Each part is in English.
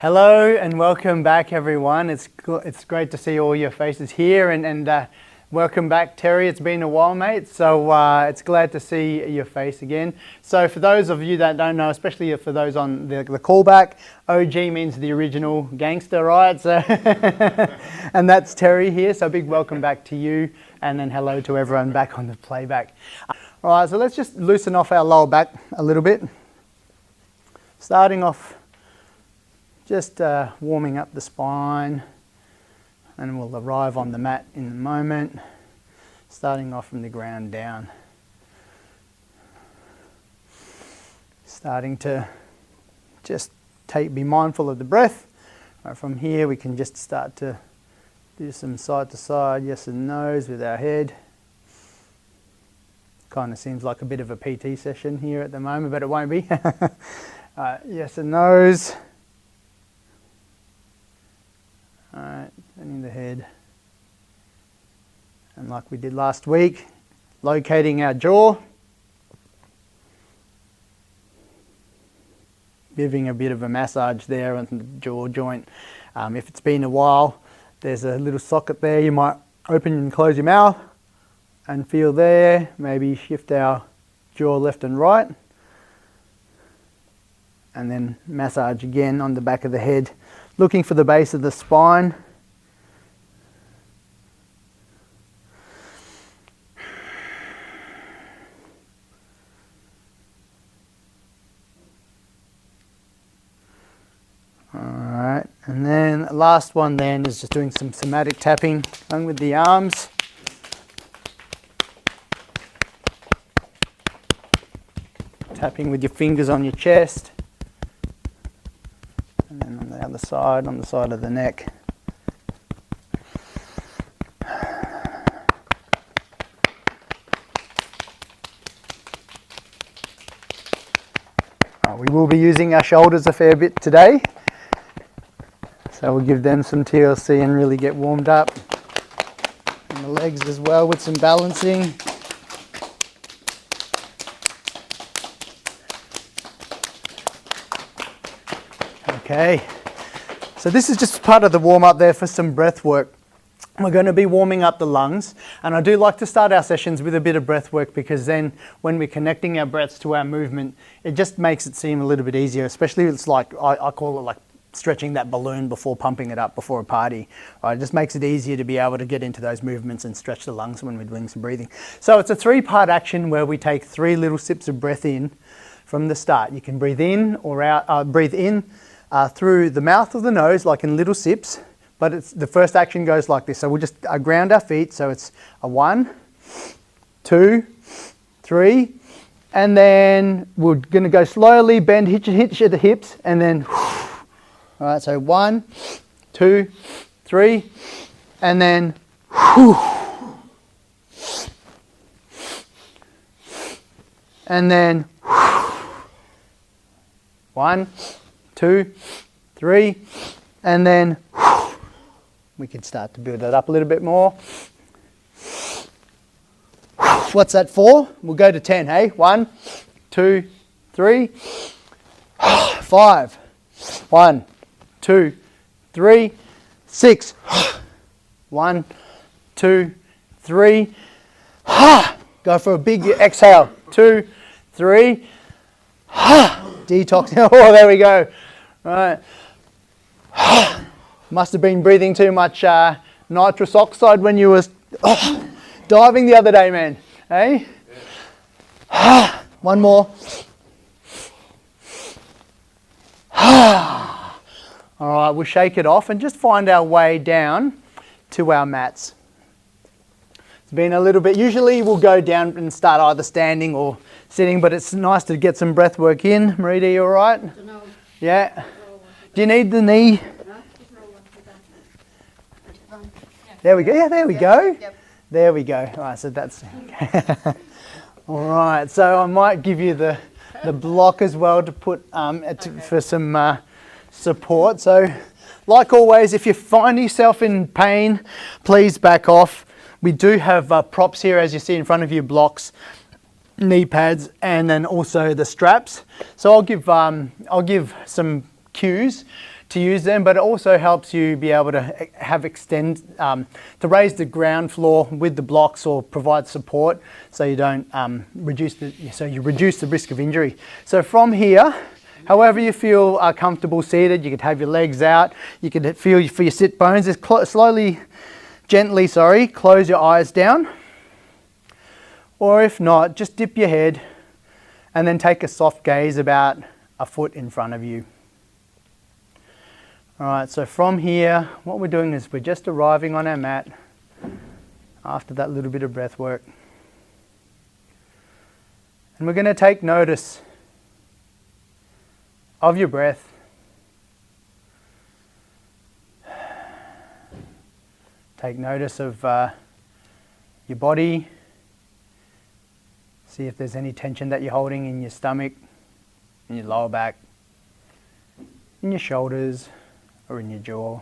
Hello and welcome back, everyone. It's great to see all your faces here, and welcome back, Terry. It's been a while, mate, so it's glad to see your face again. So for those of you that don't know, especially for those on the callback, OG means the original gangster, right? So and that's Terry here, so big welcome back to you, and then hello to everyone back on the playback. All right, so let's just loosen off our lower back a little bit. Starting off, just warming up the spine, and we'll arrive on the mat in a moment, starting off from the ground down. Starting to just be mindful of the breath. Right, from here we can just start to do some side to side, yes and no's with our head. Kind of seems like a bit of a PT session here at the moment, but it won't be. Yes and no's. Alright, turning the head. And like we did last week, locating our jaw. Giving a bit of a massage there on the jaw joint. If it's been a while, there's a little socket there. You might open and close your mouth and feel there. Maybe shift our jaw left and right. And then massage again on the back of the head, looking for the base of the spine. Alright, and then last one then is just doing some somatic tapping, going with the arms. Tapping with your fingers on your chest. And then on the other side, on the side of the neck. We will be using our shoulders a fair bit today. So we'll give them some TLC and really get warmed up. And the legs as well with some balancing. Okay, so this is just part of the warm-up there for some breath work. We're going to be warming up the lungs, and I do like to start our sessions with a bit of breath work, because then when we're connecting our breaths to our movement, it just makes it seem a little bit easier, especially it's like, I call it like stretching that balloon before pumping it up before a party. Right? It just makes it easier to be able to get into those movements and stretch the lungs when we're doing some breathing. So it's a three-part action where we take 3 little sips of breath in from the start. You can breathe in or out, breathe in through the mouth or the nose, like in little sips, but the first action goes like this. So we'll just ground our feet, so it's a 1, 2, 3, and then we're going to go slowly, bend, hitch at the hips, and then, all right, so 1, 2, 3, and then, and then, 1, 2, 3, and then we can start to build it up a little bit more. What's that for? We'll go to 10, hey? 1, 2, 3, 5. 1, 2, 3, 6. 1, 2, 3. Go for a big exhale. 2, 3. Detox. Oh, there we go. Right. Must have been breathing too much nitrous oxide when you was diving the other day, man. Hey? One more. All right, we'll shake it off and just find our way down to our mats. It's been a little bit, usually we'll go down and start either standing or sitting, but it's nice to get some breath work in. Marita, you all right? Yeah. Do you need the knee? There we go. Yeah, there we go. There we go. All right, so that's all right. So I might give you the block as well to put for some support. So, like always, if you find yourself in pain, please back off. We do have props here, as you see in front of you, blocks, knee pads, and then also the straps. So I'll give some cues to use them, but it also helps you be able to to raise the ground floor with the blocks or provide support, so you don't reduce the risk of injury. So from here, however you feel comfortable seated, you could have your legs out, you could feel for your sit bones. Just gently, close your eyes down. Or if not, just dip your head and then take a soft gaze about a foot in front of you. All right, so from here, what we're doing is we're just arriving on our mat after that little bit of breath work. And we're going to take notice of your breath. Take notice of your body. See if there's any tension that you're holding in your stomach, in your lower back, in your shoulders, or in your jaw.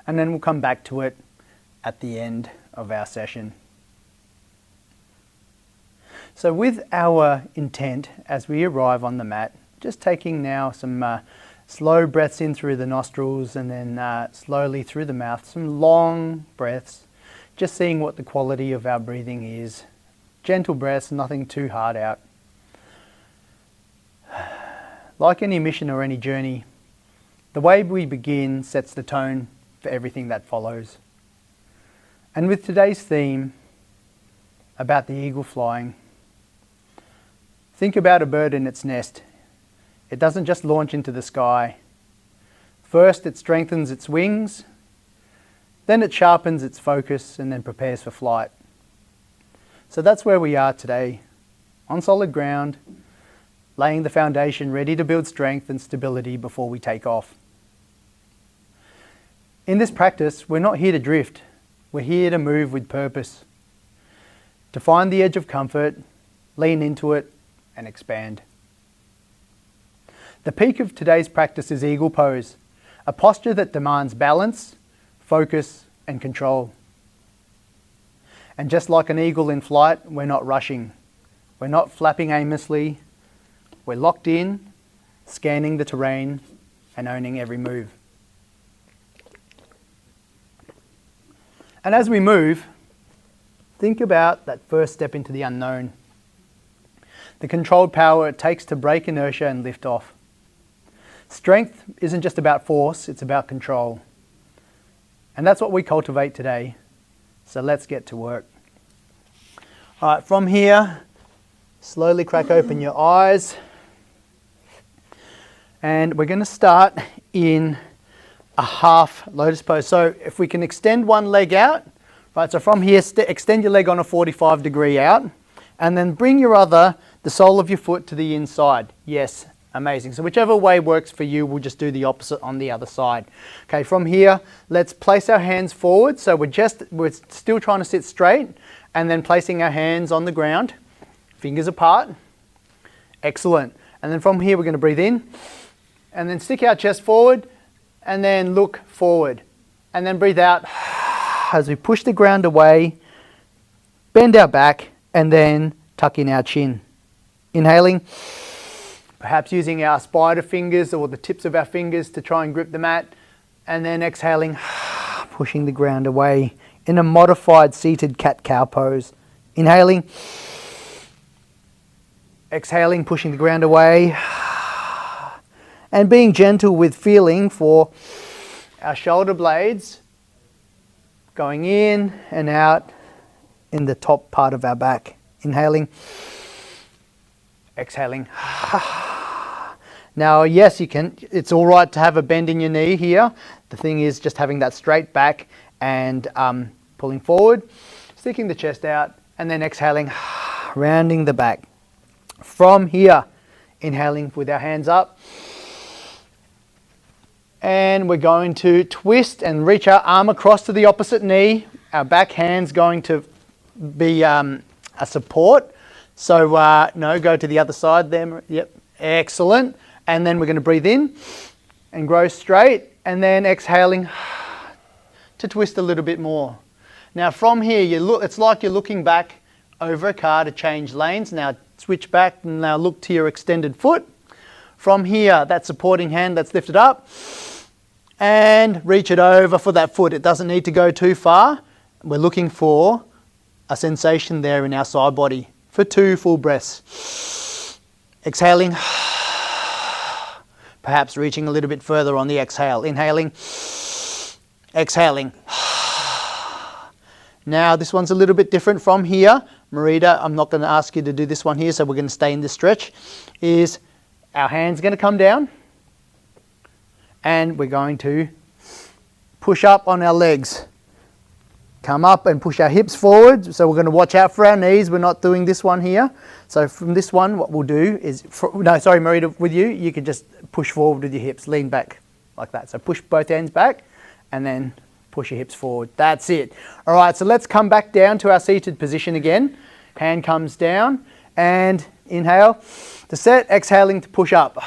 And then we'll come back to it at the end of our session. So with our intent, as we arrive on the mat, just taking now some slow breaths in through the nostrils and then slowly through the mouth, some long breaths, just seeing what the quality of our breathing is. Gentle breaths, nothing too hard out. Like any mission or any journey, the way we begin sets the tone for everything that follows. And with today's theme about the eagle flying, think about a bird in its nest. It doesn't just launch into the sky. First, it strengthens its wings, then it sharpens its focus and then prepares for flight. So that's where we are today, on solid ground, laying the foundation ready to build strength and stability before we take off. In this practice, we're not here to drift. We're here to move with purpose, to find the edge of comfort, lean into it, and expand. The peak of today's practice is eagle pose, a posture that demands balance, focus, and control. And just like an eagle in flight, we're not rushing. We're not flapping aimlessly. We're locked in, scanning the terrain, and owning every move. And as we move, think about that first step into the unknown. The controlled power it takes to break inertia and lift off. Strength isn't just about force, it's about control. And that's what we cultivate today. So let's get to work. All right, from here, slowly crack open your eyes. And we're going to start in a half lotus pose. So if we can extend one leg out, right, so from here, extend your leg on a 45-degree out, and then bring the sole of your foot to the inside. Yes, amazing. So whichever way works for you, we'll just do the opposite on the other side. Okay, from here, let's place our hands forward. So we're still trying to sit straight, and then placing our hands on the ground, fingers apart. Excellent. And then from here, we're going to breathe in, and then stick our chest forward, and then look forward. And then breathe out as we push the ground away, bend our back, and then tuck in our chin. Inhaling, perhaps using our spider fingers or the tips of our fingers to try and grip the mat, and then exhaling, pushing the ground away in a modified seated cat-cow pose. Inhaling, exhaling, pushing the ground away, and being gentle with feeling for our shoulder blades going in and out in the top part of our back. Inhaling, exhaling. Now, yes, it's all right to have a bend in your knee here. The thing is just having that straight back and pulling forward, sticking the chest out, and then exhaling, rounding the back. From here, inhaling with our hands up. And we're going to twist and reach our arm across to the opposite knee. Our back hand's going to be a support. So go to the other side there. Yep, excellent. And then we're going to breathe in and grow straight, and then exhaling to twist a little bit more. Now from here, it's like you're looking back over a car to change lanes. Now switch back and now look to your extended foot. From here, that supporting hand that's lifted up, and reach it over for that foot. It doesn't need to go too far. We're looking for a sensation there in our side body for 2 full breaths. Exhaling, perhaps reaching a little bit further on the exhale. Inhaling, exhaling. Now this one's a little bit different from here. Marita, I'm not going to ask you to do this one here, so we're going to stay in this stretch. Is our hand's going to come down and we're going to push up on our legs. Come up and push our hips forward. So we're going to watch out for our knees. We're not doing this one here. So from this one, what we'll do is, Marita, with you, you can just push forward with your hips, lean back like that. So push both ends back and then push your hips forward. That's it. All right, so let's come back down to our seated position again. Hand comes down and inhale to set, exhaling to push up.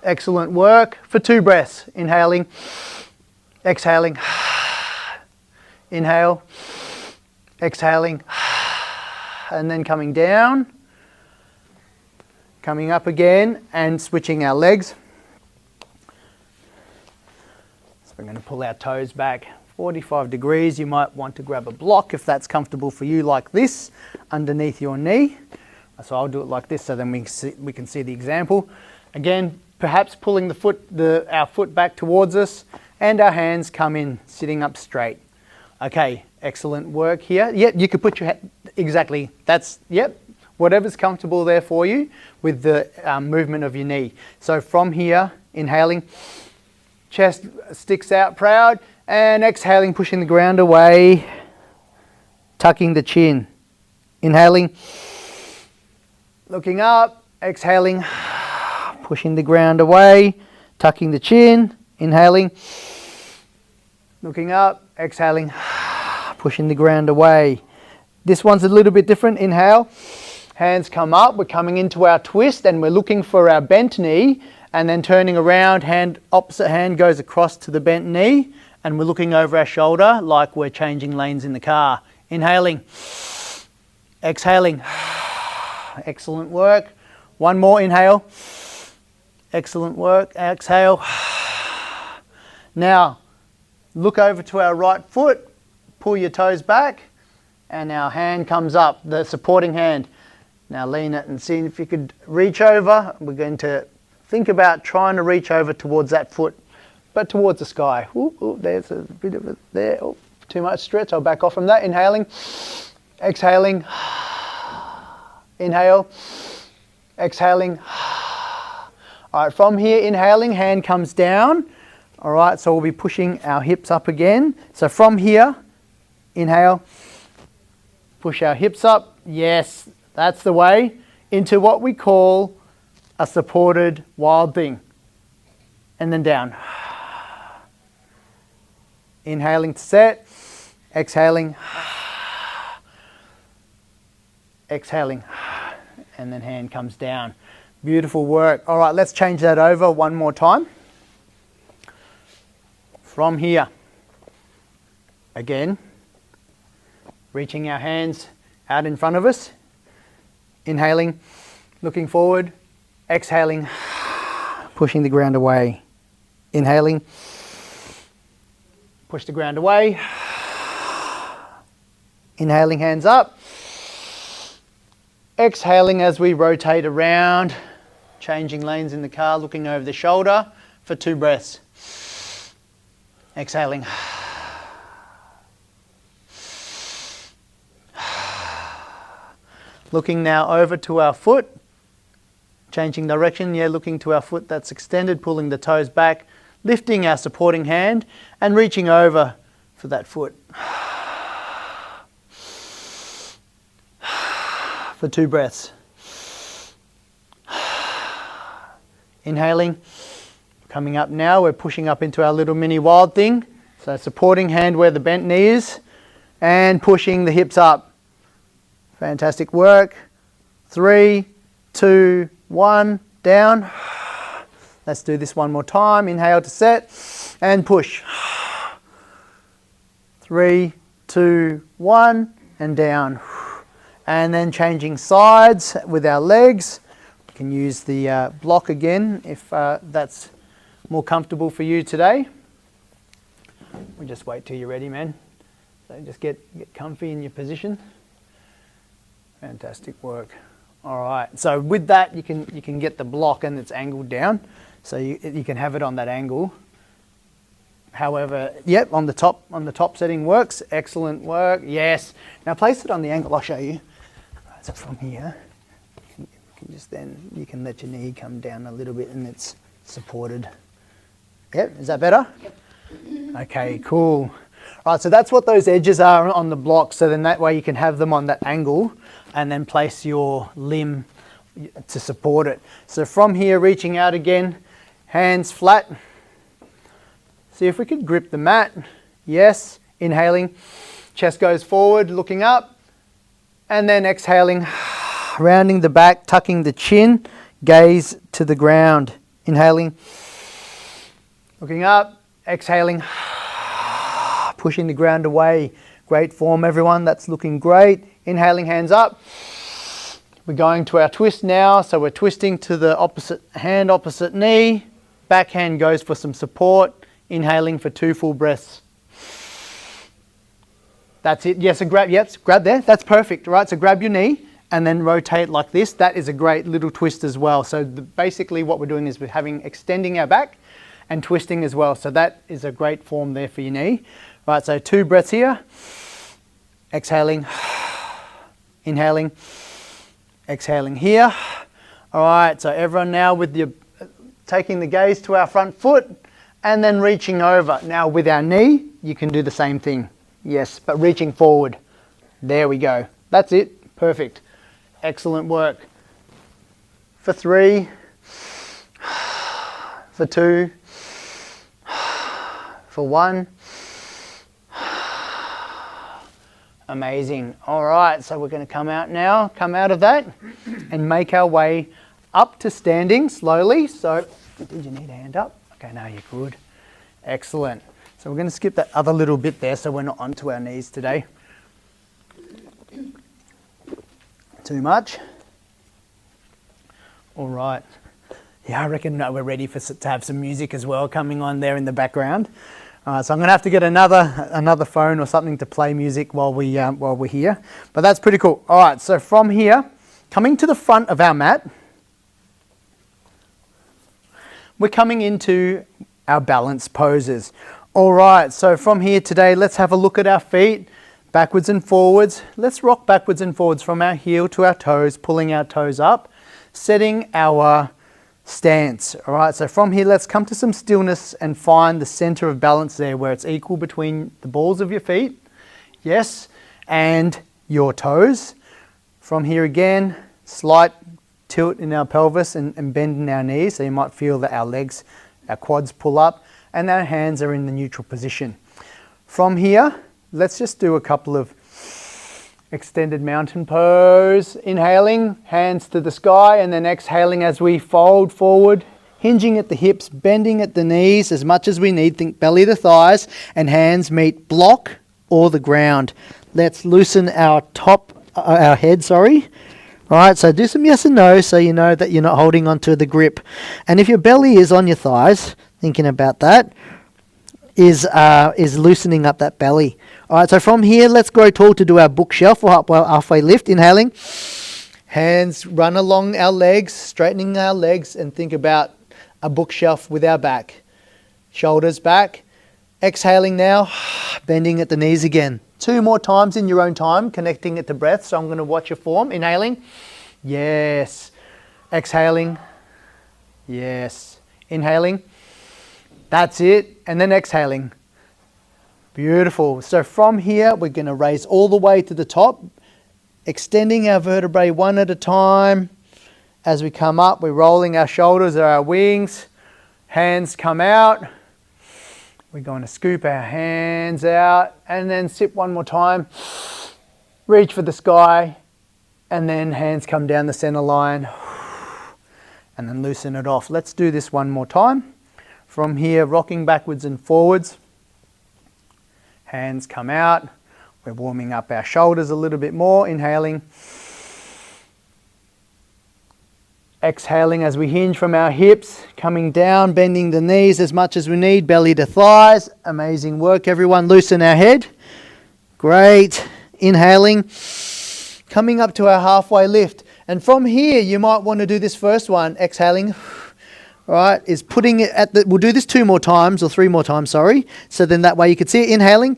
Excellent work for 2 breaths. Inhaling, exhaling. Inhale, exhaling, and then coming down, coming up again and switching our legs. So we're going to pull our toes back 45 degrees. You might want to grab a block if that's comfortable for you, like this, underneath your knee. So I'll do it like this so then we can see the example. Again, perhaps pulling our foot back towards us and our hands come in, sitting up straight. Okay, excellent work here. Yep, you could put your head, exactly, that's, yep, whatever's comfortable there for you with the movement of your knee. So from here, inhaling, chest sticks out proud, and exhaling, pushing the ground away, tucking the chin. Inhaling, looking up, exhaling, pushing the ground away, tucking the chin. Inhaling, looking up, exhaling, pushing the ground away. This one's a little bit different. Inhale, hands come up, we're coming into our twist and we're looking for our bent knee, and then turning around, opposite hand goes across to the bent knee, and we're looking over our shoulder like we're changing lanes in the car. Inhaling, exhaling. Excellent work. One more, inhale. Excellent work, exhale. Now, look over to our right foot, pull your toes back, and our hand comes up, the supporting hand. Now lean it and see if you could reach over. We're going to think about trying to reach over towards that foot, but towards the sky. Ooh, there's a bit of it there. Ooh, too much stretch, I'll back off from that. Inhaling, exhaling, inhale, exhaling. All right, from here, inhaling, hand comes down. All right, so we'll be pushing our hips up again. So from here, inhale, push our hips up. Yes, that's the way, into what we call a supported wild thing. And then down. Inhaling to set, exhaling, exhaling, and then hand comes down. Beautiful work. All right, let's change that over one more time. From here, again, reaching our hands out in front of us, inhaling, looking forward, exhaling, pushing the ground away. Inhaling, push the ground away. Inhaling, hands up. Exhaling as we rotate around, changing lanes in the car, looking over the shoulder for 2 breaths. Exhaling. Looking now over to our foot, changing direction, looking to our foot that's extended, pulling the toes back, lifting our supporting hand and reaching over for that foot. For 2 breaths. Inhaling. Coming up now, we're pushing up into our little mini wild thing. So supporting hand where the bent knee is and pushing the hips up. Fantastic work. 3, 2, 1, down. Let's do this one more time. Inhale to set and push. 3, 2, 1 and down. And then changing sides with our legs. can use the block again if that's more comfortable for you today. We'll just wait till you're ready, man. So just get comfy in your position. Fantastic work. All right, so with that you can get the block and it's angled down, so you can have it on that angle. However, yep, on the top setting works. Excellent work. Yes. Now place it on the angle. I'll show you. Right, so from here, you can let your knee come down a little bit and it's supported. Yep. Is that better? Yep. Okay. Cool. Right. So that's what those edges are on the block. So then that way you can have them on that angle, and then place your limb to support it. So from here, reaching out again, hands flat. See if we could grip the mat. Yes, inhaling, chest goes forward, looking up, and then exhaling, rounding the back, tucking the chin, gaze to the ground. Inhaling, looking up, exhaling, pushing the ground away. Great form, everyone, that's looking great. Inhaling, hands up. We're going to our twist now, so we're twisting to the opposite hand, opposite knee. Back hand goes for some support. Inhaling for 2 full breaths. That's it. Yes, grab there. That's perfect. Right, so grab your knee and then rotate like this. That is a great little twist as well. So basically what we're doing is we're extending our back and twisting as well. So that is a great form there for your knee. Right, so 2 breaths here. Exhaling, inhaling, exhaling here. All right, so everyone now with your taking the gaze to our front foot, and then reaching over. Now with our knee, you can do the same thing. Yes, but reaching forward. There we go. That's it. Perfect. Excellent work. For 3, for 2, for 1. Amazing. All right, so we're going to come out now, come out of that and make our way up to standing slowly. So, did you need a hand up? Okay, now you're good. Excellent. So we're going to skip that other little bit there so we're not onto our knees today. Too much? All right. Yeah, I reckon we're ready to have some music as well coming on there in the background. So I'm going to have to get another phone or something to play music while we're here. But that's pretty cool. All right, so from here, coming to the front of our mat, we're coming into our balance poses. All right, so from here today, let's have a look at our feet, backwards and forwards. Let's rock backwards and forwards from our heel to our toes, pulling our toes up, setting our stance. All right, so from here, let's come to some stillness and find the center of balance there where it's equal between the balls of your feet, yes, and your toes. From here again, slight tilt in our pelvis and bend in our knees, so you might feel that our legs, our quads pull up and our hands are in the neutral position. From here, let's just do a couple of extended mountain pose. Inhaling, hands to the sky, and then exhaling as we fold forward, hinging at the hips, bending at the knees as much as we need. Think belly to thighs and hands meet block or the ground. Let's loosen our head. All right, so do some yes and no so you know that you're not holding onto the grip. And if your belly is on your thighs, thinking about that, is loosening up that belly. All right, so from here, let's grow tall to do our bookshelf or halfway lift. Inhaling, hands run along our legs, straightening our legs, and think about a bookshelf with our back. Shoulders back. Exhaling now, bending at the knees again. 2 more times in your own time, connecting it to breath. So I'm going to watch your form. Inhaling, yes. Exhaling, yes. Inhaling, that's it. And then exhaling. Beautiful. So from here, we're going to raise all the way to the top, extending our vertebrae one at a time. As we come up, we're rolling our shoulders or our wings. Hands come out. We're going to scoop our hands out and then sip one more time. Reach for the sky and then hands come down the center line and then loosen it off. Let's do this one more time. From here, rocking backwards and forwards. Hands come out. We're warming up our shoulders a little bit more. Inhaling. Exhaling as we hinge from our hips, coming down, bending the knees as much as we need, belly to thighs. Amazing work, everyone. Loosen our head. Great. Inhaling, coming up to our halfway lift. And from here, you might want to do this first one, exhaling, right, is putting it at the, we'll do this 2 more times or 3 more times, sorry. So then that way you can see it, inhaling,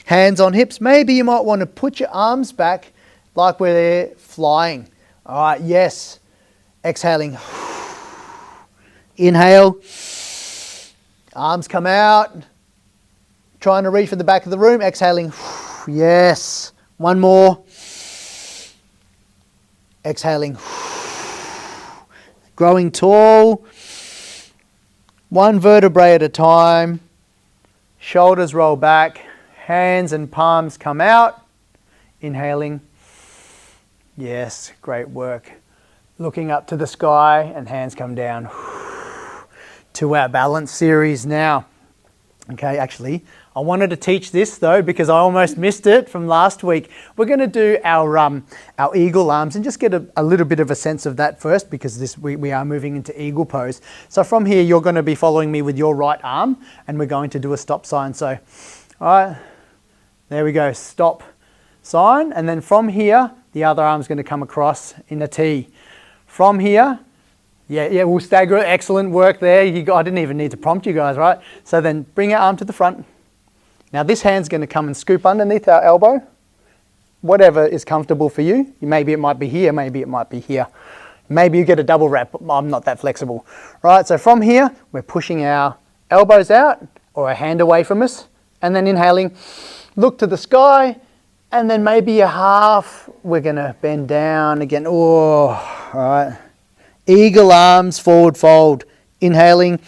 hands on hips. Maybe you might want to put your arms back like we're flying. All right, yes. Exhaling, inhale, arms come out, trying to reach for the back of the room, exhaling, yes, 1 more, exhaling, growing tall, 1 vertebrae at a time, shoulders roll back, hands and palms come out, inhaling, yes, great work. Looking up to the sky and hands come down to our balance series now. Okay, actually, I wanted to teach this though because I almost missed it from last week. We're going to do our eagle arms and just get a little bit of a sense of that first because we are moving into eagle pose. So from here, you're going to be following me with your right arm and we're going to do a stop sign. So, all right, there we go, stop sign. And then from here, the other arm's going to come across in a T. From here, yeah, we'll stagger it. Excellent work there. I didn't even need to prompt you guys, right? So then bring our arm to the front. Now this hand's going to come and scoop underneath our elbow. Whatever is comfortable for you. Maybe it might be here, maybe it might be here. Maybe you get a double wrap. I'm not that flexible. Right, so from here, we're pushing our elbows out or a hand away from us. And then inhaling, look to the sky. And then maybe a half, we're going to bend down again. Oh, all right. Eagle arms, forward fold. Inhaling,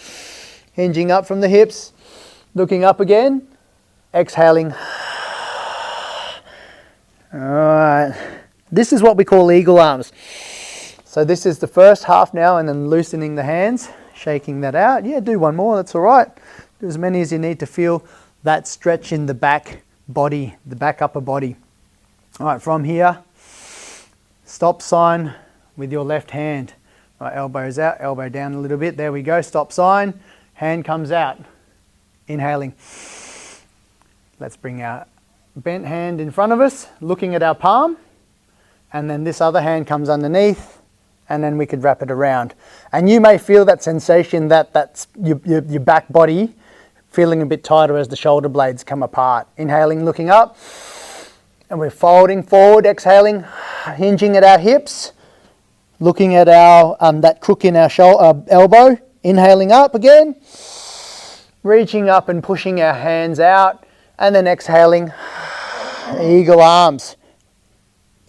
hinging up from the hips, looking up again. Exhaling. All right. This is what we call eagle arms. So this is the first half now and then loosening the hands, shaking that out. Yeah, do 1 more, that's all right. Do as many as you need to feel that stretch in the back body, the back upper body. All right, from here, stop sign with your left hand. All right, elbows out, elbow down a little bit. There we go, stop sign, hand comes out. Inhaling. Let's bring our bent hand in front of us, looking at our palm, and then this other hand comes underneath, and then we could wrap it around. And you may feel that sensation that's your back body feeling a bit tighter as the shoulder blades come apart. Inhaling, looking up, and we're folding forward, exhaling, hinging at our hips, looking at our that crook in our elbow, inhaling up again, reaching up and pushing our hands out, and then exhaling, eagle arms.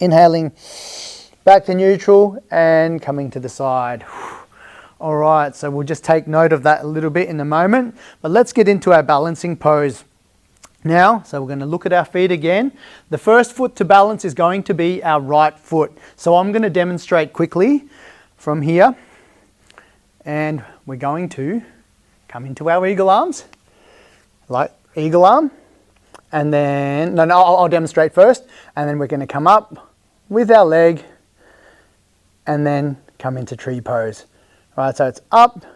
Inhaling, back to neutral, and coming to the side. All right, so we'll just take note of that a little bit in a moment, but let's get into our balancing pose now. So we're going to look at our feet again. The first foot to balance is going to be our right foot. So I'm going to demonstrate quickly from here, and we're going to come into our eagle arms, like eagle arm, and then, I'll demonstrate first, and then we're going to come up with our leg, and then come into tree pose. Right, so it's up,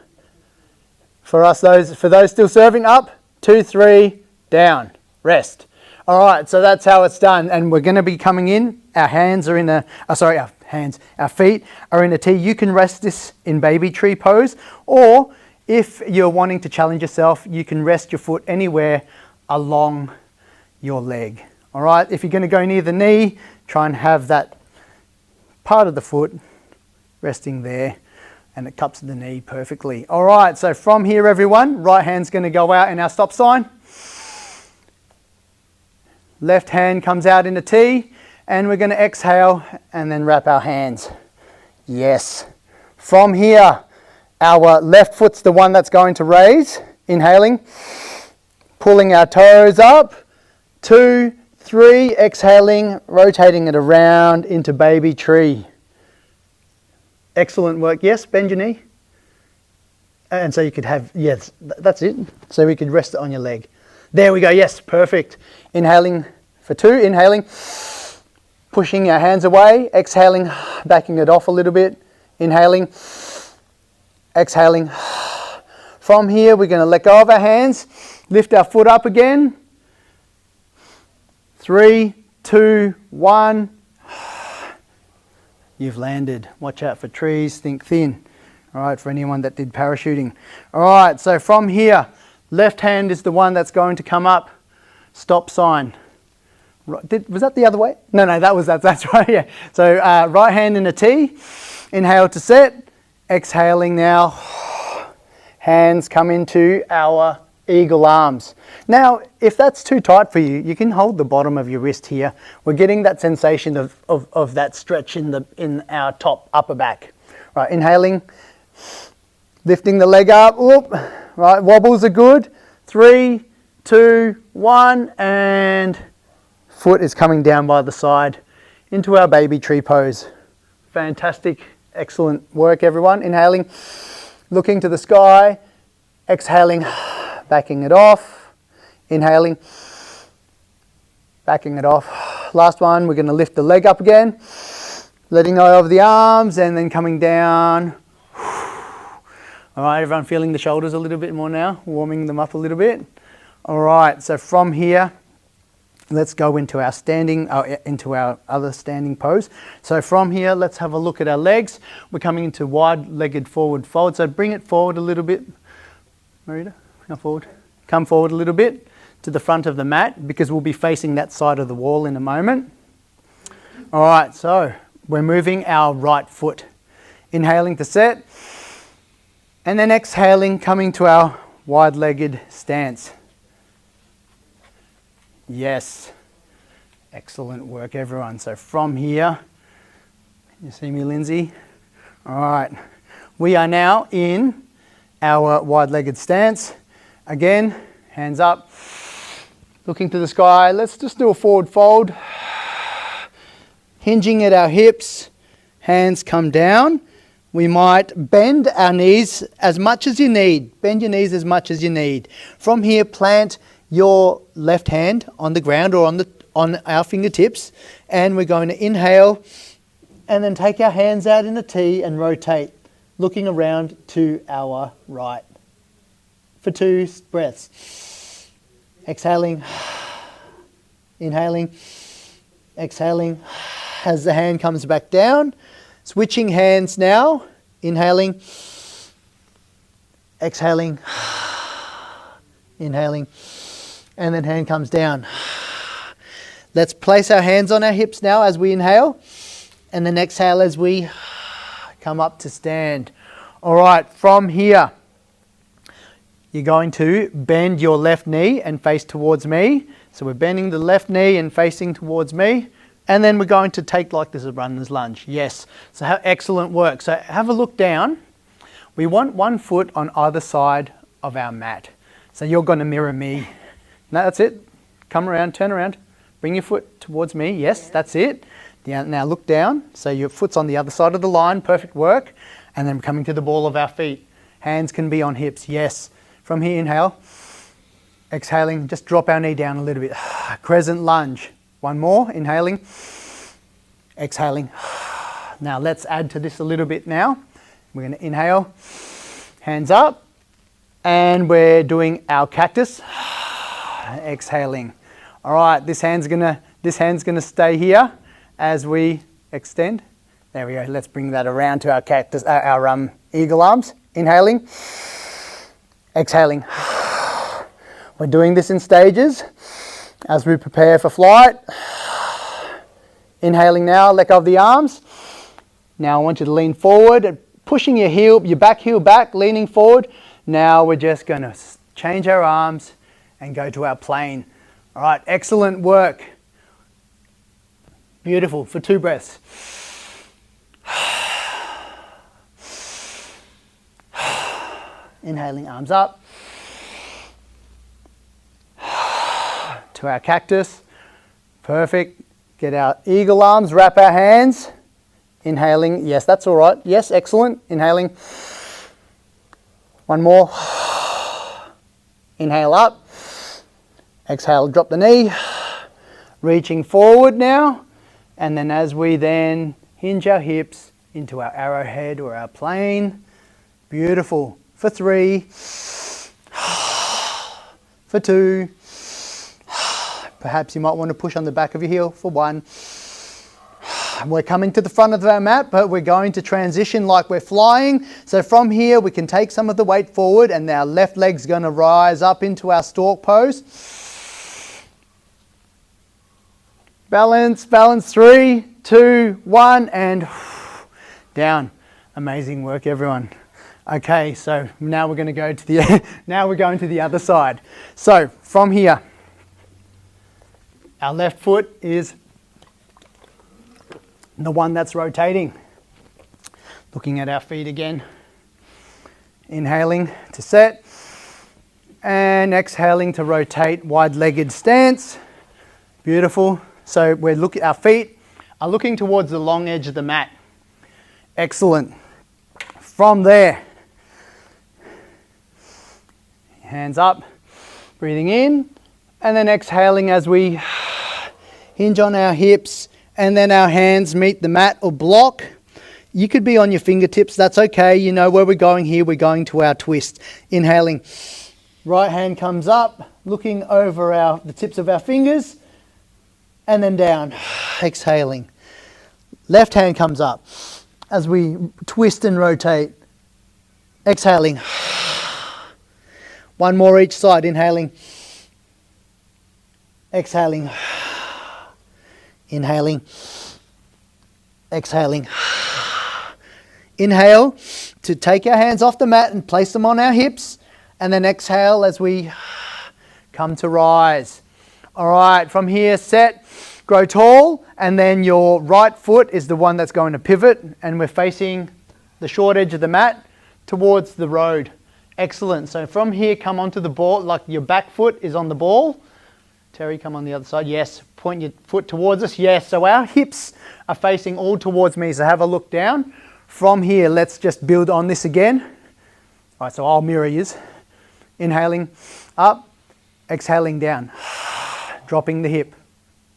for those still serving, up, 2, 3, down, rest. All right, so that's how it's done, and we're going to be coming in, our hands are in our feet are in a T. You can rest this in baby tree pose, or if you're wanting to challenge yourself, you can rest your foot anywhere along your leg. All right, if you're going to go near the knee, try and have that part of the foot resting there, and it cups the knee perfectly. All right, so from here, everyone, right hand's going to go out in our stop sign. Left hand comes out in a T, and we're going to exhale and then wrap our hands. Yes. From here, our left foot's the one that's going to raise. Inhaling, pulling our toes up. 2, 3, exhaling, rotating it around into baby tree. Excellent work. Yes, bend your knee. And so you could have, yes, that's it. So we could rest it on your leg. There we go. Yes, perfect. Inhaling for 2, inhaling, pushing our hands away, exhaling, backing it off a little bit, Inhaling, exhaling. From here, we're going to let go of our hands, lift our foot up again. 3, 2, 1. You've landed. Watch out for trees, think thin. All right, for anyone that did parachuting. All right, so from here, left hand is the one that's going to come up. Stop sign. Was that the other way? No, that's right, yeah. So right hand in a T. Inhale to set. Exhaling now. Hands come into our eagle arms. Now, if that's too tight for you, you can hold the bottom of your wrist here. We're getting that sensation of that stretch in our top upper back. Right, inhaling, lifting the leg up. Whoop. Right, wobbles are good. 3, 2, 1, and foot is coming down by the side into our baby tree pose. Fantastic, excellent work, everyone. Inhaling, looking to the sky, exhaling, backing it off, inhaling, backing it off. Last one, we're going to lift the leg up again, letting go of the arms and then coming down. All right, everyone feeling the shoulders a little bit more now, warming them up a little bit. All right, so from here, let's go into our other standing pose. So from here, let's have a look at our legs. We're coming into wide-legged forward fold. So bring it forward a little bit. Marita, come forward. Come forward a little bit to the front of the mat because we'll be facing that side of the wall in a moment. All right, so we're moving our right foot. Inhaling to set. And then exhaling, coming to our wide-legged stance. Yes, excellent work, everyone. So from here, you see me, Lindsay? All right, we are now in our wide-legged stance. Again, hands up, looking to the sky. Let's just do a forward fold. Hinging at our hips, hands come down. We might bend our knees as much as you need. Bend your knees as much as you need. From here, plant your left hand on the ground or on our fingertips, and we're going to inhale and then take our hands out in a T and rotate, looking around to our right for 2 breaths. Exhaling, inhaling, exhaling. As the hand comes back down, switching hands now, inhaling, exhaling, inhaling, and then hand comes down. Let's place our hands on our hips now as we inhale, and then exhale as we come up to stand. All right, from here, you're going to bend your left knee and face towards me. So we're bending the left knee and facing towards me. And then we're going to take like this a runner's lunge. Yes, so excellent work. So have a look down. We want one foot on either side of our mat. So you're going to mirror me. No, that's it. Come around, turn around, bring your foot towards me. Yes, that's it. Now look down. So your foot's on the other side of the line. Perfect work. And then coming to the ball of our feet. Hands can be on hips. Yes. From here, inhale. Exhaling, just drop our knee down a little bit. Crescent lunge. One more. Inhaling. Exhaling. Now let's add to this a little bit now. We're going to inhale. Hands up. And we're doing our cactus. Exhaling. All right, this hand's gonna stay here as we extend. There we go. Let's bring that around to our cactus, our eagle arms. Inhaling, exhaling. We're doing this in stages as we prepare for flight. Inhaling now, let go of the arms. Now I want you to lean forward, pushing your back heel back, leaning forward. Now we're just going to change our arms and go to our plane. All right, excellent work. Beautiful, for 2 breaths. Inhaling, arms up. To our cactus. Perfect. Get our eagle arms, wrap our hands. Inhaling, yes, that's all right. Yes, excellent. Inhaling. One more. Inhale up. Exhale, drop the knee. Reaching forward now. And then as we then hinge our hips, into our arrowhead or our plane. Beautiful. For 3, for 2, perhaps you might want to push on the back of your heel for 1. We're coming to the front of our mat, but we're going to transition like we're flying. So from here, we can take some of the weight forward and our left leg's going to rise up into our stork pose. Balance, balance, 3, 2, 1, and down. Amazing work, everyone. Okay, so now we're going to go to the now we're going to the other side. So from here, our left foot is the one that's rotating. Looking at our feet again. Inhaling to set and exhaling to rotate, wide-legged stance. Beautiful. So our feet are looking towards the long edge of the mat. Excellent. From there, hands up, breathing in, and then exhaling as we hinge on our hips, and then our hands meet the mat or block. You could be on your fingertips, that's okay. You know where we're going here, we're going to our twist. Inhaling, right hand comes up, looking over the tips of our fingers, and then down, exhaling. Left hand comes up as we twist and rotate, exhaling. One more each side, inhaling, exhaling, inhaling, exhaling. Inhale to take our hands off the mat and place them on our hips, and then exhale as we come to rise. All right, from here, set, grow tall, and then your right foot is the one that's going to pivot, and we're facing the short edge of the mat towards the road. Excellent. So from here, come onto the ball, like your back foot is on the ball. Terry, come on the other side. Yes. Point your foot towards us. Yes. So our hips are facing all towards me. So have a look down. From here, let's just build on this again. All right, so I'll mirror you. Inhaling up, exhaling down. Dropping the hip.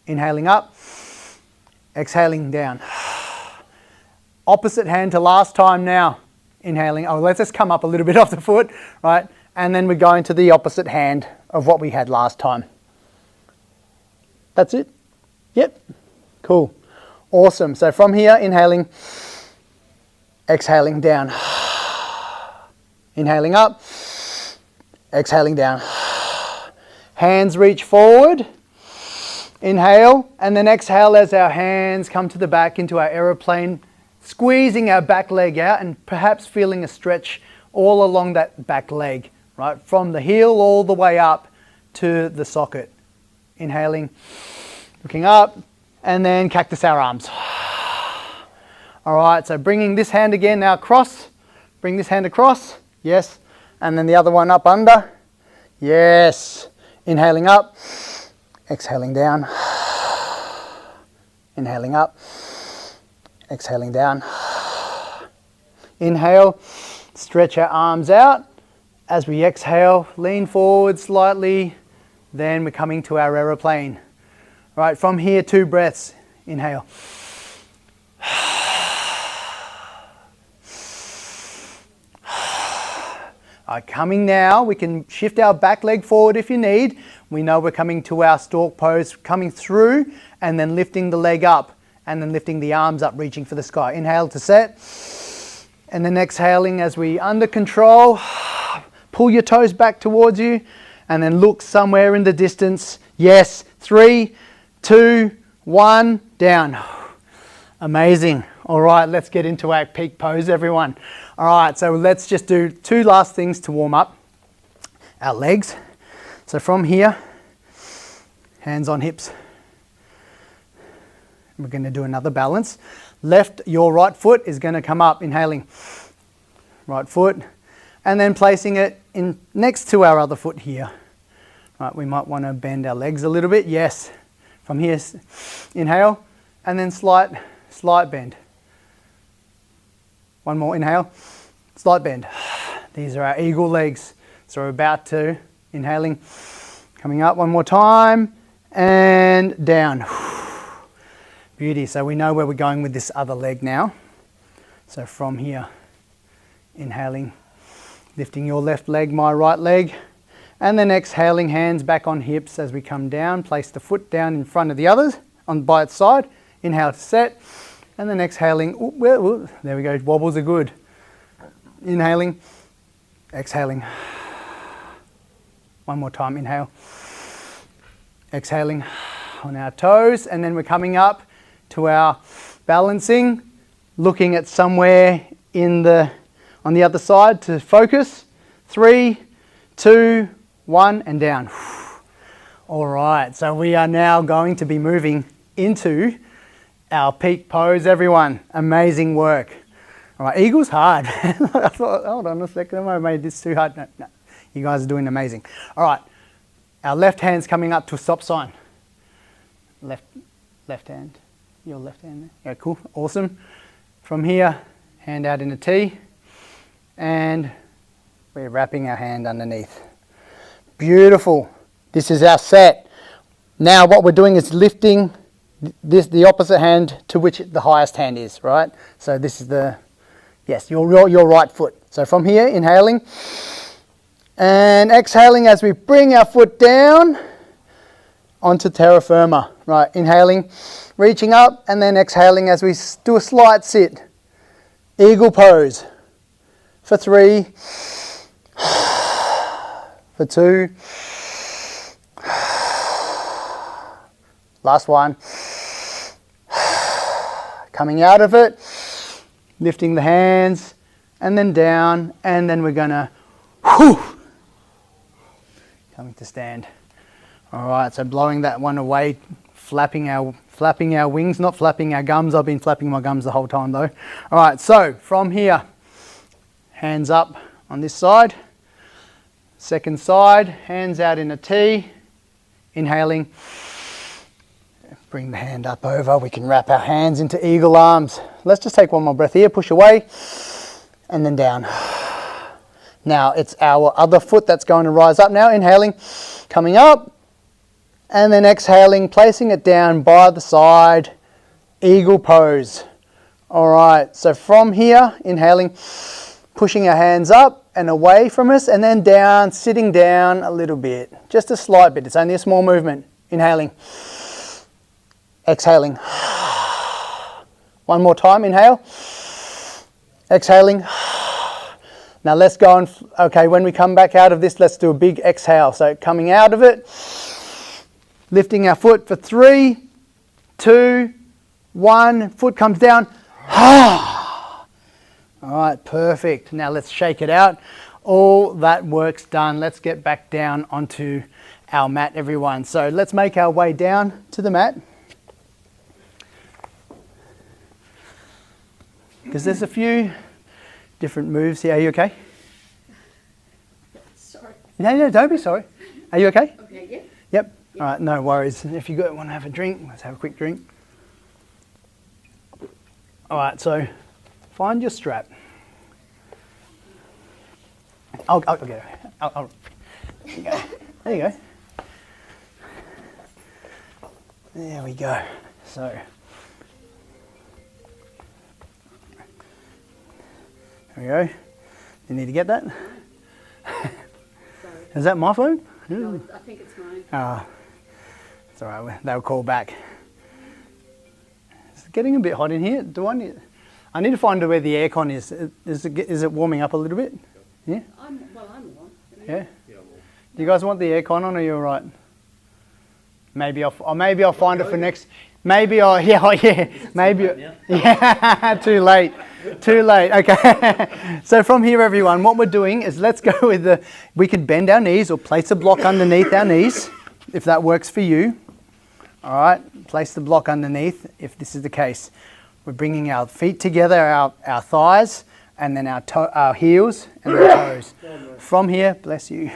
Inhaling up, exhaling down. Opposite hand to last time now. Inhaling, let's just come up a little bit off the foot, right? And then we're going to the opposite hand of what we had last time. That's it? Yep. Cool. Awesome. So from here, inhaling, exhaling down. Inhaling up, exhaling down. Hands reach forward. Inhale, and then exhale as our hands come to the back into our aeroplane, squeezing our back leg out and perhaps feeling a stretch all along that back leg, right? From the heel all the way up to the socket. Inhaling, looking up, and then cactus our arms. All right, so bringing this hand again now across. Bring this hand across, yes. And then the other one up under, yes. Inhaling up, exhaling down. Inhaling up. Exhaling down. Inhale, stretch our arms out. As we exhale, lean forward slightly. Then we're coming to our aeroplane. All right, from here, 2 breaths. Inhale. All right, coming now, we can shift our back leg forward if you need. We know we're coming to our stork pose, coming through and then lifting the leg up. And then lifting the arms up, reaching for the sky. Inhale to set. And then exhaling as we under control. Pull your toes back towards you. And then look somewhere in the distance. Yes. 3, 2, 1, down. Amazing. All right, let's get into our peak pose, everyone. All right, so let's just do 2 last things to warm up. Our legs. So from here, hands on hips. We're going to do another balance. Your right foot is going to come up, inhaling. Right foot. And then placing it in next to our other foot here. Right, we might want to bend our legs a little bit. Yes. From here, inhale. And then slight bend. One more, inhale. Slight bend. These are our eagle legs. So we're about to, inhaling. Coming up one more time. And down. Beauty. So we know where we're going with this other leg now. So from here, inhaling, lifting your left leg, my right leg, and then exhaling, hands back on hips as we come down. Place the foot down in front of the others by its side. Inhale to set, and then exhaling. There we go, wobbles are good. Inhaling, exhaling. One more time, inhale. Exhaling on our toes, and then we're coming up to our balancing, looking at somewhere on the other side to focus. 3, 2, 1, and down. All right, so we are now going to be moving into our peak pose, everyone. Amazing work. All right, eagle's hard. I thought, hold on a second, I made this too hard. No, you guys are doing amazing. All right, our left hand's coming up to a stop sign. Left hand, your left hand there. Yeah, cool, awesome. From here, hand out in a T, and we're wrapping our hand underneath. Beautiful. This is our set. Now what we're doing is lifting the opposite hand to which the highest hand is, right? So this is your right foot. So from here, inhaling and exhaling as we bring our foot down onto terra firma. Right, inhaling, reaching up, and then exhaling as we do a slight sit. Eagle pose for 3, for 2, last one. Coming out of it, lifting the hands, and then down, and then we're gonna, coming to stand. All right, so blowing that one away, flapping our wings, not flapping our gums. I've been flapping my gums the whole time though. All right, so from here, hands up on this side. Second side, hands out in a T. Inhaling. Bring the hand up over. We can wrap our hands into eagle arms. Let's just take one more breath here. Push away and then down. Now it's our other foot that's going to rise up now. Inhaling, coming up. And then exhaling, placing it down by the side, eagle pose. All right, so from here, inhaling, pushing our hands up and away from us, and then down, sitting down a little bit, just a slight bit. It's only a small movement. Inhaling, exhaling. One more time, inhale, exhaling. Now let's go on, okay, when we come back out of this, let's do a big exhale. So coming out of it, lifting our foot for 3, 2, 1, foot comes down. All right, perfect. Now let's shake it out. All that work's done. Let's get back down onto our mat, everyone. So let's make our way down to the mat. Because there's a few different moves here. Are you okay? Sorry. No, don't be sorry. Are you okay? Okay, yeah. Yep. All right, no worries. If you want to have a drink, let's have a quick drink. All right, so find your strap. I'll get it. There you go. There you go. There we go. So, there we go. You need to get that? Sorry. Is that my phone? No, I think it's mine. Ah. It's all right, they'll call back. It's getting a bit hot in here. I need to find where the aircon is. Is it warming up a little bit? Yeah? I'm warm. Yeah? Do you guys want the aircon on, or are you all right? Maybe I'll find it for next. Maybe too late. Okay. So from here, everyone, what we're doing is let's go with we can bend our knees or place a block underneath our knees, if that works for you. All right, place the block underneath if this is the case. We're bringing our feet together, our thighs, and then our heels and our toes. From here, bless you,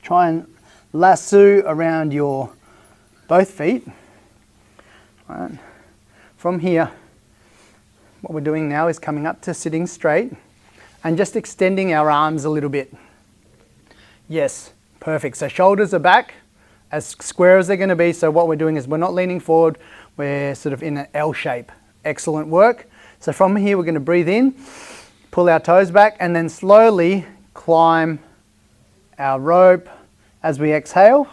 try and lasso around your both feet. All right. From here, what we're doing now is coming up to sitting straight and just extending our arms a little bit. Yes, perfect. So shoulders are back, as square as they're going to be. So what we're doing is we're not leaning forward, we're sort of in an L shape. Excellent work. So from here, we're going to breathe in, pull our toes back, and then slowly climb our rope as we exhale.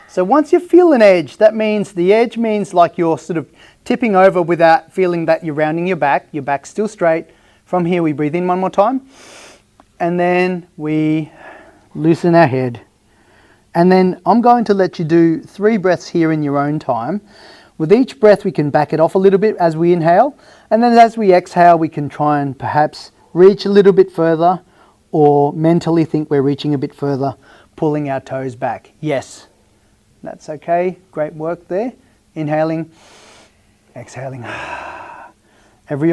So once you feel an edge, that means the edge means like you're sort of tipping over without feeling that you're rounding your back's still straight. From here, we breathe in one more time, and then we loosen our head. And then I'm going to let you do 3 breaths here in your own time. With each breath, we can back it off a little bit as we inhale, and then as we exhale, we can try and perhaps reach a little bit further, or mentally think we're reaching a bit further, pulling our toes back. Yes, that's okay. Great work there. Inhaling, exhaling. Every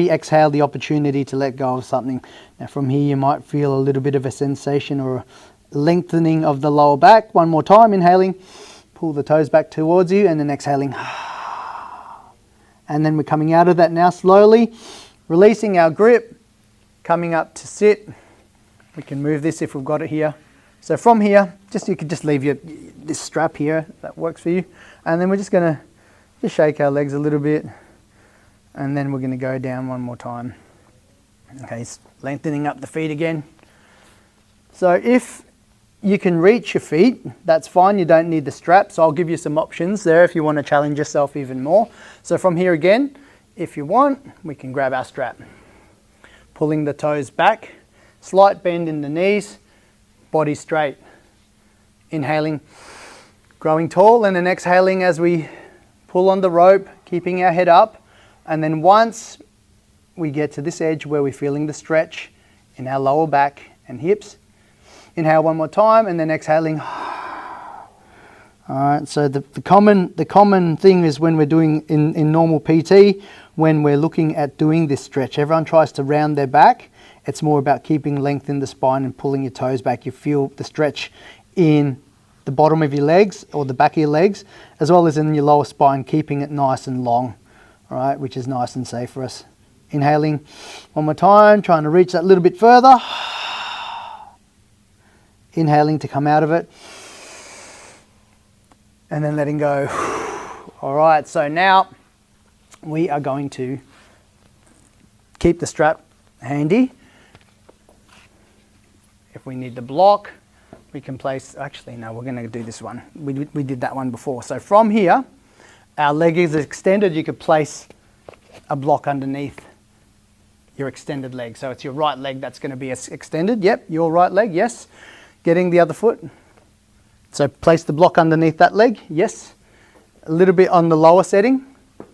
exhale, the opportunity to let go of something. Now from here, you might feel a little bit of a sensation or a lengthening of the lower back. One more time, inhaling, pull the toes back towards you, and then exhaling. And then we're coming out of that now slowly, releasing our grip, coming up to sit. We can move this if we've got it here. So from here, you could just leave this strap here, if that works for you. And then we're just going to just shake our legs a little bit. And then we're going to go down one more time. Okay, lengthening up the feet again. So if you can reach your feet, that's fine. You don't need the strap. So I'll give you some options there if you want to challenge yourself even more. So from here again, if you want, we can grab our strap. Pulling the toes back, slight bend in the knees, body straight. Inhaling, growing tall, and then exhaling as we pull on the rope, keeping our head up. And then once we get to this edge where we're feeling the stretch in our lower back and hips, inhale one more time, and then exhaling. All right, so the common thing is when we're doing in normal PT, when we're looking at doing this stretch, everyone tries to round their back. It's more about keeping length in the spine and pulling your toes back. You feel the stretch in the bottom of your legs or the back of your legs, as well as in your lower spine, keeping it nice and long, all right, which is nice and safe for us. Inhaling one more time, trying to reach that little bit further. Inhaling to come out of it. And then letting go. All right, so now we are going to keep the strap handy. If we need to block, we can place, actually no, we're going to do this one. We did that one before. So from here, our leg is extended. You could place a block underneath your extended leg. So it's your right leg that's going to be extended. Yep, your right leg, yes. Getting the other foot. So place the block underneath that leg, yes. A little bit on the lower setting,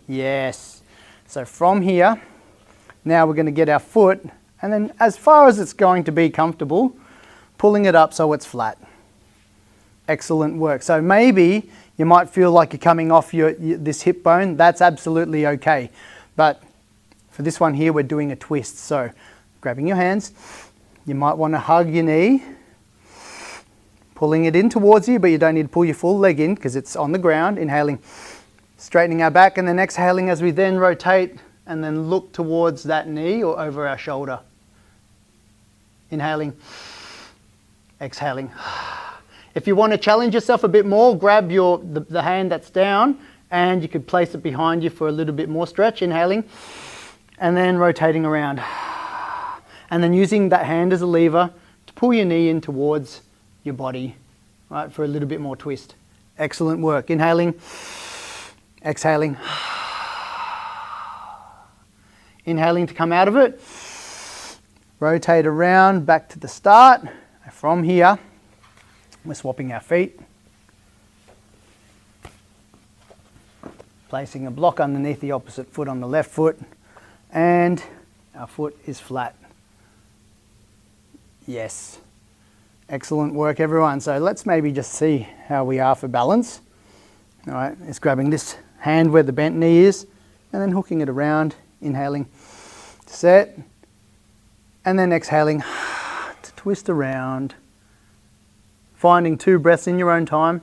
yes. So from here, now we're going to get our foot, and then as far as it's going to be comfortable, pulling it up so it's flat. Excellent work. So maybe you might feel like you're coming off this hip bone. That's absolutely okay. But for this one here, we're doing a twist. So grabbing your hands, you might want to hug your knee, pulling it in towards you, but you don't need to pull your full leg in because it's on the ground. Inhaling, straightening our back, and then exhaling as we then rotate and then look towards that knee or over our shoulder. Inhaling, exhaling. If you want to challenge yourself a bit more, grab the hand that's down and you could place it behind you for a little bit more stretch. Inhaling and then rotating around. And then using that hand as a lever to pull your knee in towards your body, right, for a little bit more twist. Excellent work. Inhaling, exhaling. Inhaling to come out of it. Rotate around back to the start. From here, we're swapping our feet. Placing a block underneath the opposite foot on the left foot. And our foot is flat. Yes. Excellent work, everyone. So let's maybe just see how we are for balance. All right, it's grabbing this hand where the bent knee is and then hooking it around, inhaling, set, and then exhaling to twist around, finding 2 breaths in your own time.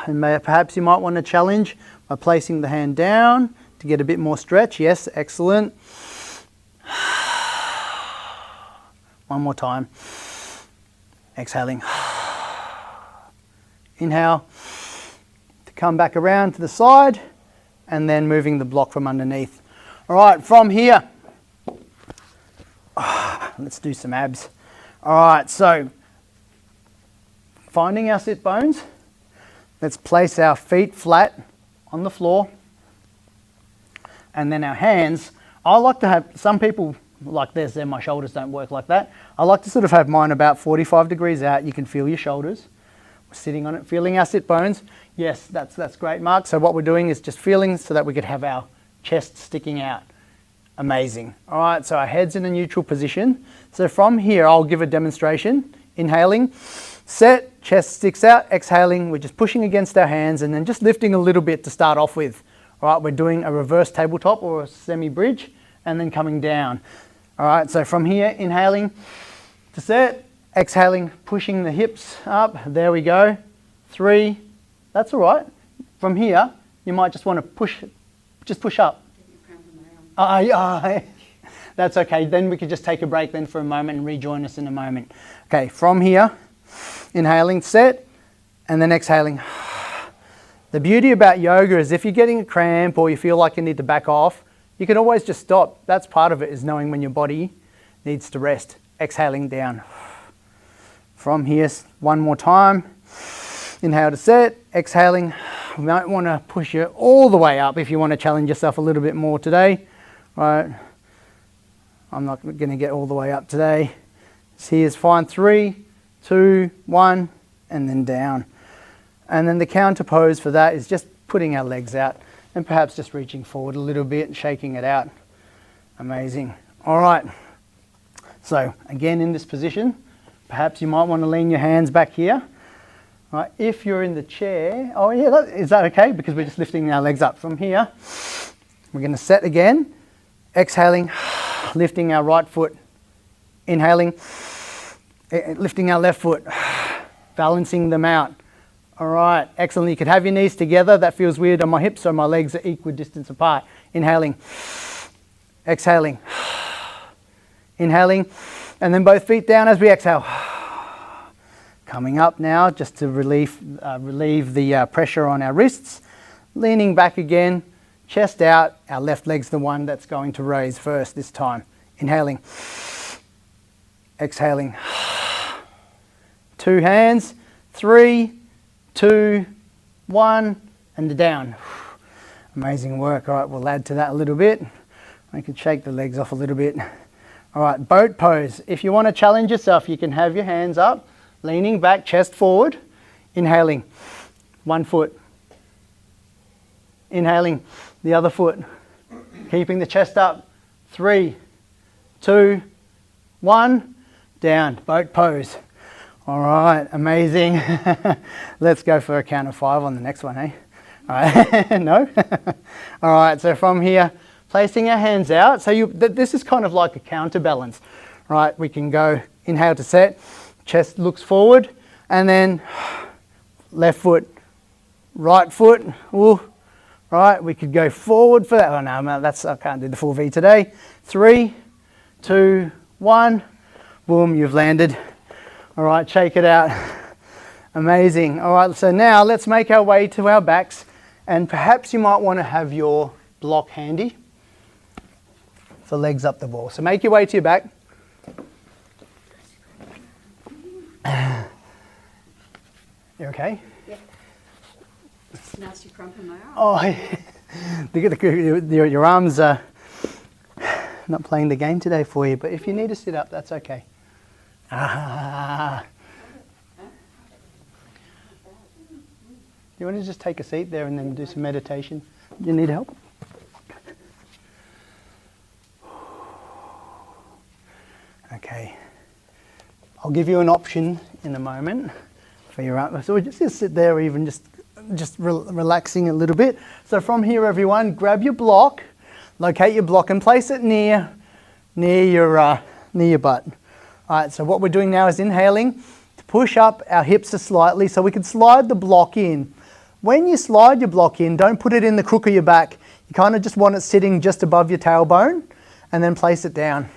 And perhaps you might want to challenge by placing the hand down to get a bit more stretch. Yes, excellent. One more time. Exhaling. Inhale to come back around to the side, and then moving the block from underneath. All right, from here, let's do some abs. All right, so finding our sit bones, let's place our feet flat on the floor, and then our hands, I like to have, some people like this, then my shoulders don't work like that. I like to sort of have mine about 45 degrees out. You can feel your shoulders. We're sitting on it, feeling our sit bones. Yes, that's great, Mark. So what we're doing is just feeling so that we could have our chest sticking out. Amazing. All right, so our head's in a neutral position. So from here, I'll give a demonstration. Inhaling, set, chest sticks out. Exhaling, we're just pushing against our hands and then just lifting a little bit to start off with. All right, we're doing a reverse tabletop or a semi-bridge and then coming down. All right, so from here, inhaling to set, exhaling, pushing the hips up. There we go. 3, that's all right. From here, you might just want to push up. That's okay. Then we could just take a break then for a moment and rejoin us in a moment. Okay, from here, inhaling, set, and then exhaling. The beauty about yoga is if you're getting a cramp or you feel like you need to back off, you can always just stop. That's part of it, is knowing when your body needs to rest. Exhaling down. From here, one more time. Inhale to set, exhaling. You might want to push it all the way up if you want to challenge yourself a little bit more today. Right. I'm not going to get all the way up today. So here's fine. 3, 2, 1, and then down. And then the counter pose for that is just putting our legs out and perhaps just reaching forward a little bit and shaking it out. Amazing. All right. So again, in this position, perhaps you might want to lean your hands back here. All right. If you're in the chair, oh yeah, is that okay? Because we're just lifting our legs up from here. We're going to set again. Exhaling, lifting our right foot. Inhaling, lifting our left foot, balancing them out. All right, excellent. You could have your knees together. That feels weird on my hips, so my legs are equal distance apart. Inhaling, exhaling, inhaling, and then both feet down as we exhale. Coming up now, just to relieve the pressure on our wrists. Leaning back again, chest out. Our left leg's the one that's going to raise first this time. Inhaling, exhaling. 2 hands, 3, 2, 1, and down. Amazing work. All right, we'll add to that a little bit. I can shake the legs off a little bit. All right, boat pose. If you want to challenge yourself, you can have your hands up, leaning back, chest forward. Inhaling, 1 foot. Inhaling, the other foot. Keeping the chest up. 3, 2, 1, down. Boat pose. All right, amazing. Let's go for a count of 5 on the next one, eh? All right, no? All right, so from here, placing our hands out. So this is kind of like a counterbalance, right? We can go inhale to set, chest looks forward, and then left foot, right foot. Ooh, right, we could go forward for that. Oh no, I can't do the full V today. 3, 2, 1, boom, you've landed. All right, shake it out. Amazing. All right, so now let's make our way to our backs, and perhaps you might want to have your block handy for legs up the wall. So make your way to your back. You okay? Yep. Nasty crump in my arm. Oh, your arms are not playing the game today for you, but if you need to sit up, that's okay. Ah. You want to just take a seat there and then do some meditation? You need help? Okay. I'll give you an option in a moment for your arm. So just sit there, or even just relaxing a little bit. So from here, everyone, grab your block, locate your block, and place it near your butt. All right, so what we're doing now is inhaling to push up our hips slightly so we can slide the block in. When you slide your block in, don't put it in the crook of your back. You kind of just want it sitting just above your tailbone, and then place it down.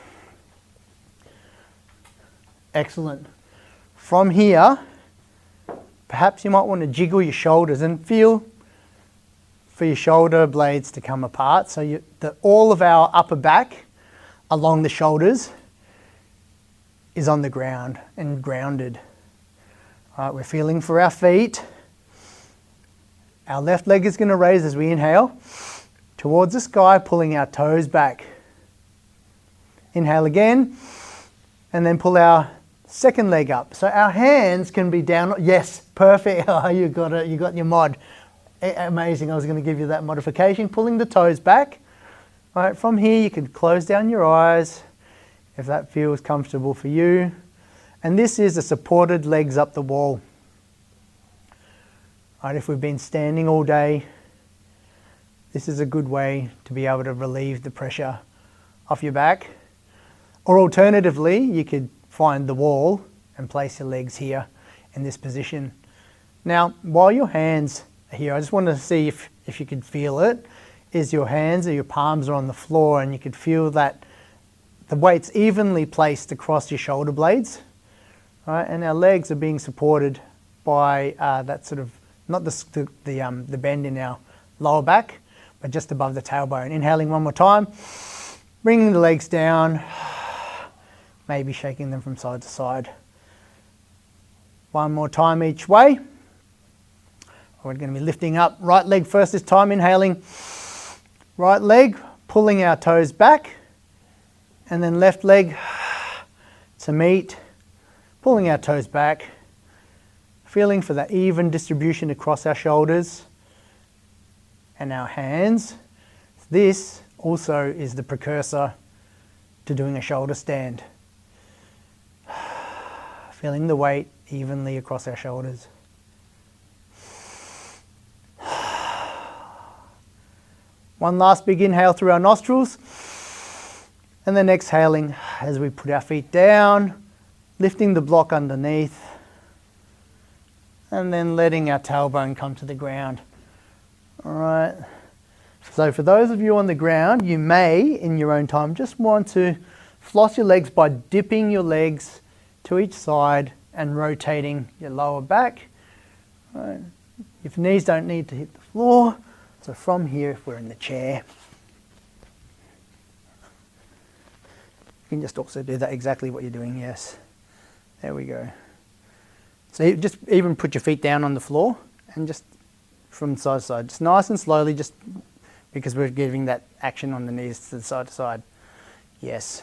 Excellent. From here, perhaps you might want to jiggle your shoulders and feel for your shoulder blades to come apart. So all of our upper back along the shoulders is on the ground and grounded. All right, we're feeling for our feet. Our left leg is going to raise as we inhale towards the sky, pulling our toes back. Inhale again, and then pull our second leg up. So our hands can be down. Yes, perfect. Oh, you got it. You got your mod. Amazing. I was going to give you that modification. Pulling the toes back. All right, from here you can close down your eyes if that feels comfortable for you. And this is a supported legs up the wall. All right, if we've been standing all day, this is a good way to be able to relieve the pressure off your back. Or alternatively, you could find the wall and place your legs here in this position. Now, while your hands are here, I just want to see if you could feel it, is your hands or your palms are on the floor, and you could feel that the weight's evenly placed across your shoulder blades. All right, and our legs are being supported by that sort of, not the bend in our lower back, but just above the tailbone. Inhaling one more time, bringing the legs down, maybe shaking them from side to side. One more time each way. We're going to be lifting up right leg first this time, inhaling right leg, pulling our toes back, and then left leg to meet, pulling our toes back, feeling for that even distribution across our shoulders and our hands. This also is the precursor to doing a shoulder stand. Feeling the weight evenly across our shoulders. One last big inhale through our nostrils, and then exhaling as we put our feet down, lifting the block underneath, and then letting our tailbone come to the ground. All right. So for those of you on the ground, you may, in your own time, just want to floss your legs by dipping your legs to each side and rotating your lower back. All right. Your knees don't need to hit the floor. So from here, if we're in the chair, you can just also do that exactly what you're doing, yes. There we go. So you just even put your feet down on the floor and just from side to side, just nice and slowly, just because we're giving that action on the knees to side. Yes.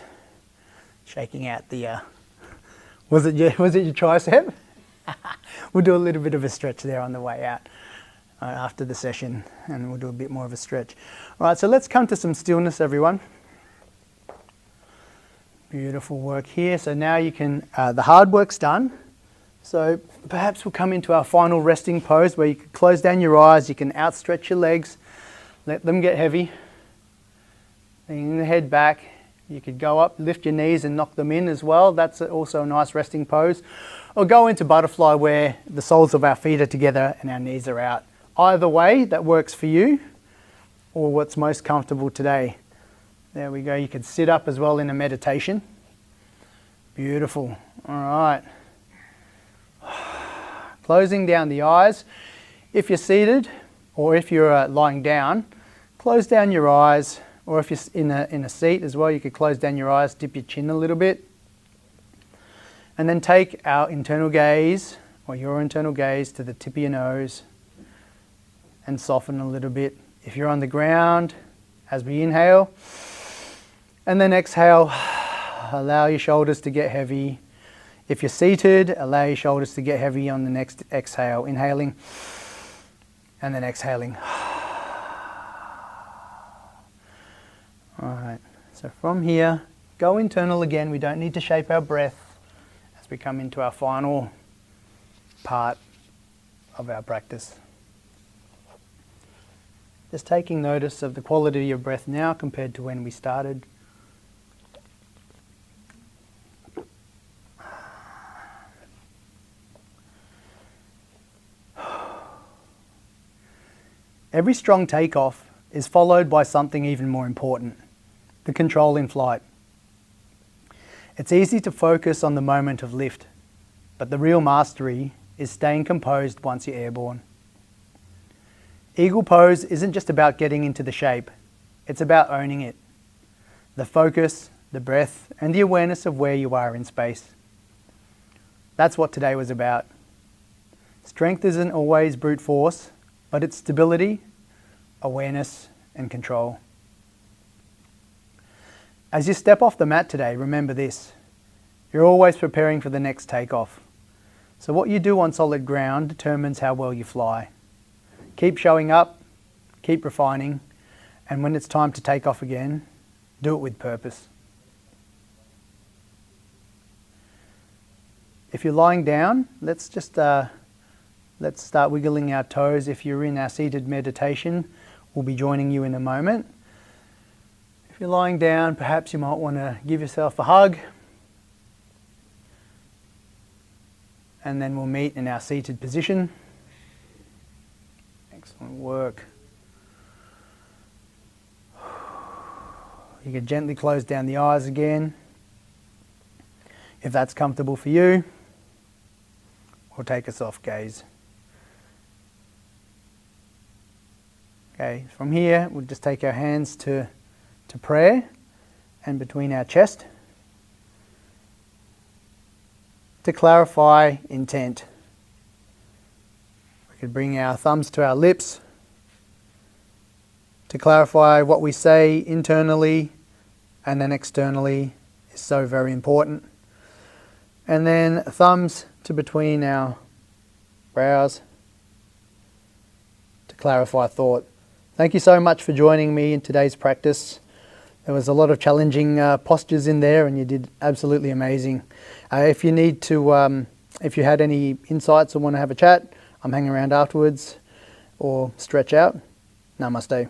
Shaking out the, was it your tricep? We'll do a little bit of a stretch there on the way out after the session, and we'll do a bit more of a stretch. All right, so let's come to some stillness, everyone. Beautiful work here. So now you can, the hard work's done. So perhaps we'll come into our final resting pose where you can close down your eyes, you can outstretch your legs, let them get heavy. Bring the head back. You could go up, lift your knees and knock them in as well. That's also a nice resting pose. Or go into butterfly where the soles of our feet are together and our knees are out. Either way, that works for you or what's most comfortable today. There we go. You can sit up as well in a meditation. Beautiful. All right. Closing down the eyes. If you're seated or if you're lying down, close down your eyes. Or if you're in a seat as well, you could close down your eyes, dip your chin a little bit. And then take our internal gaze, or your internal gaze, to the tip of your nose and soften a little bit. If you're on the ground, as we inhale, and then exhale, allow your shoulders to get heavy. If you're seated, allow your shoulders to get heavy on the next exhale. Inhaling, and then exhaling. All right, so from here, go internal again. We don't need to shape our breath as we come into our final part of our practice. Just taking notice of the quality of your breath now compared to when we started. Every strong takeoff is followed by something even more important, the control in flight. It's easy to focus on the moment of lift, but the real mastery is staying composed once you're airborne. Eagle pose isn't just about getting into the shape, it's about owning it. The focus, the breath, and the awareness of where you are in space. That's what today was about. Strength isn't always brute force, but it's stability, awareness, and control. As you step off the mat today, remember this. You're always preparing for the next takeoff. So what you do on solid ground determines how well you fly. Keep showing up, keep refining, and when it's time to take off again, do it with purpose. If you're lying down, let's start wiggling our toes. If you're in our seated meditation, we'll be joining you in a moment. If you're lying down, perhaps you might want to give yourself a hug. And then we'll meet in our seated position. Excellent work. You can gently close down the eyes again, if that's comfortable for you, or take a soft gaze. Okay, from here we'll just take our hands to prayer and between our chest to clarify intent. We could bring our thumbs to our lips to clarify what we say internally and then externally is so very important. And then thumbs to between our brows to clarify thought. Thank you so much for joining me in today's practice. There was a lot of challenging postures in there and you did absolutely amazing. If you need to, if you had any insights or want to have a chat, I'm hanging around afterwards or stretch out. Namaste.